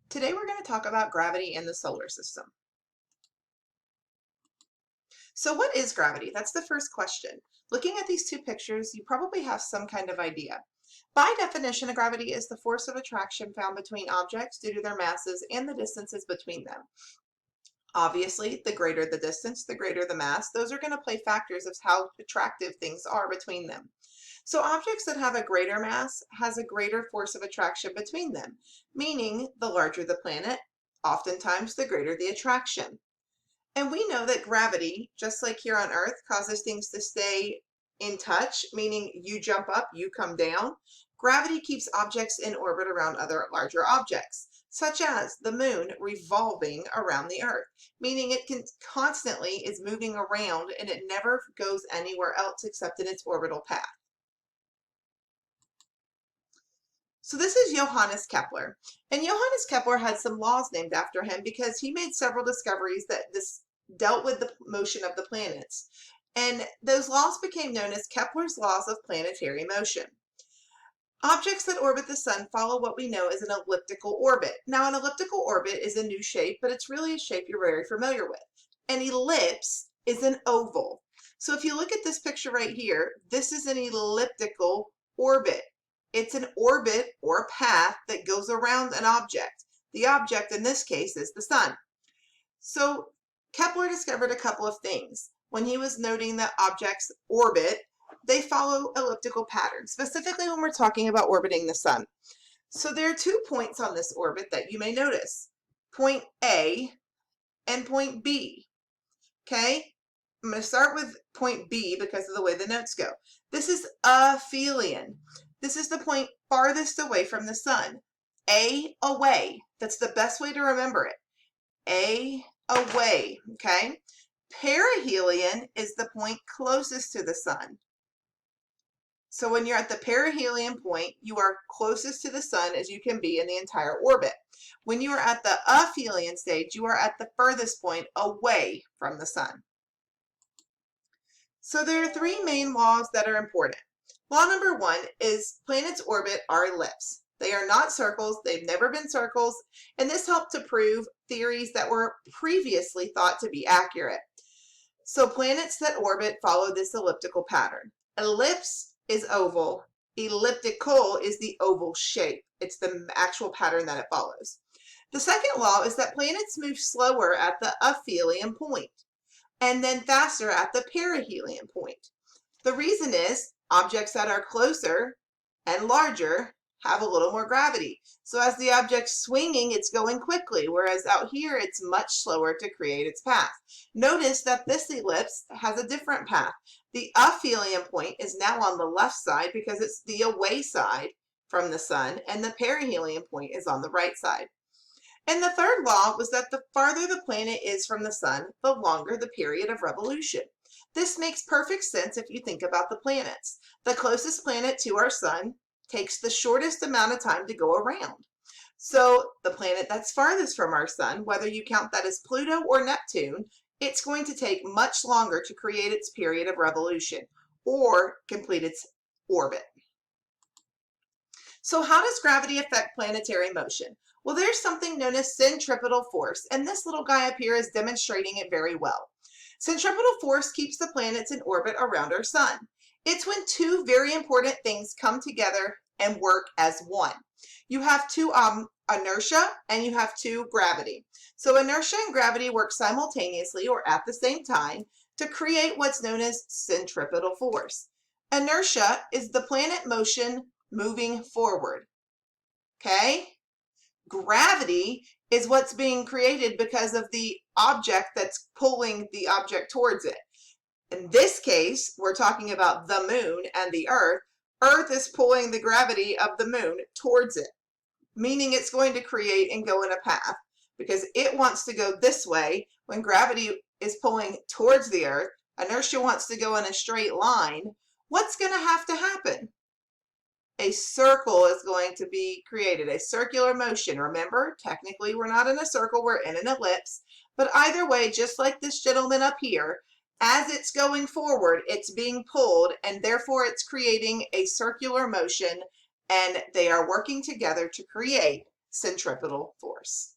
Today we're going to talk about gravity in the solar system. So what is gravity? That's the first question. Looking at these two pictures, you probably have some kind of idea. By definition, gravity is the force of attraction found between objects due to their masses and the distances between them. Obviously, the greater the distance, the greater the mass. Those are going to play factors of how attractive things are between them. So objects that have a greater mass has a greater force of attraction between them, meaning the larger the planet, oftentimes the greater the attraction. And we know that gravity, just like here on Earth, causes things to stay in touch, meaning you jump up, you come down. Gravity keeps objects in orbit around other larger objects, such as the moon revolving around the Earth, meaning it constantly is moving around and it never goes anywhere else except in its orbital path. So this is Johannes Kepler, and Johannes Kepler had some laws named after him because he made several discoveries that dealt with the motion of the planets, and those laws became known as Kepler's laws of planetary motion. Objects that orbit the sun follow what we know as an elliptical orbit. Now, an elliptical orbit is a new shape, but it's really a shape you're very familiar with. An ellipse is an oval. So if you look at this picture right here, this is an elliptical orbit. It's an orbit or path that goes around an object. The object in this case is the sun. So Kepler discovered a couple of things. When he was noting that objects orbit, they follow elliptical patterns, specifically when we're talking about orbiting the sun. So there are 2 points on this orbit that you may notice. Point A and point B. Okay? I'm going to start with point B because of the way the notes go. This is aphelion. This is the point farthest away from the sun. A, away. That's the best way to remember it. A, away. Okay? Perihelion is the point closest to the sun. So when you're at the perihelion point, you are closest to the sun as you can be in the entire orbit. When you are at the aphelion stage, you are at the furthest point away from the sun. So there are 3 main laws that are important. Law number 1 is planets orbit our ellipse. They are not circles, they've never been circles, and this helped to prove theories that were previously thought to be accurate. So planets that orbit follow this elliptical pattern. Ellipse is oval, elliptical is the oval shape. It's the actual pattern that it follows. The second law is that planets move slower at the aphelion point and then faster at the perihelion point. The reason is objects that are closer and larger have a little more gravity. So as the object's swinging, it's going quickly, whereas out here, it's much slower to create its path. Notice that this ellipse has a different path. The aphelion point is now on the left side because it's the away side from the sun, and the perihelion point is on the right side. And the third law was that the farther the planet is from the sun, the longer the period of revolution. This makes perfect sense if you think about the planets. The closest planet to our sun takes the shortest amount of time to go around. So the planet that's farthest from our sun, whether you count that as Pluto or Neptune, it's going to take much longer to create its period of revolution or complete its orbit. So how does gravity affect planetary motion? Well, there's something known as centripetal force, and this little guy up here is demonstrating it very well. Centripetal force keeps the planets in orbit around our sun. It's when 2 very important things come together and work as one. You have 2 inertia and you have 2 gravity. So inertia and gravity work simultaneously or at the same time to create what's known as centripetal force. Inertia is the planet motion moving forward. Okay? Gravity is what's being created because of the object that's pulling the object towards it. In this case, we're talking about the moon and the Earth. Earth is pulling the gravity of the moon towards it, meaning it's going to create and go in a path because it wants to go this way. When gravity is pulling towards the Earth, inertia wants to go in a straight line. What's going to happen? A circle is going to be created, a circular motion. Remember, technically we're not in a circle, we're in an ellipse. But either way, just like this gentleman up here, as it's going forward, it's being pulled, and therefore it's creating a circular motion, and they are working together to create centripetal force.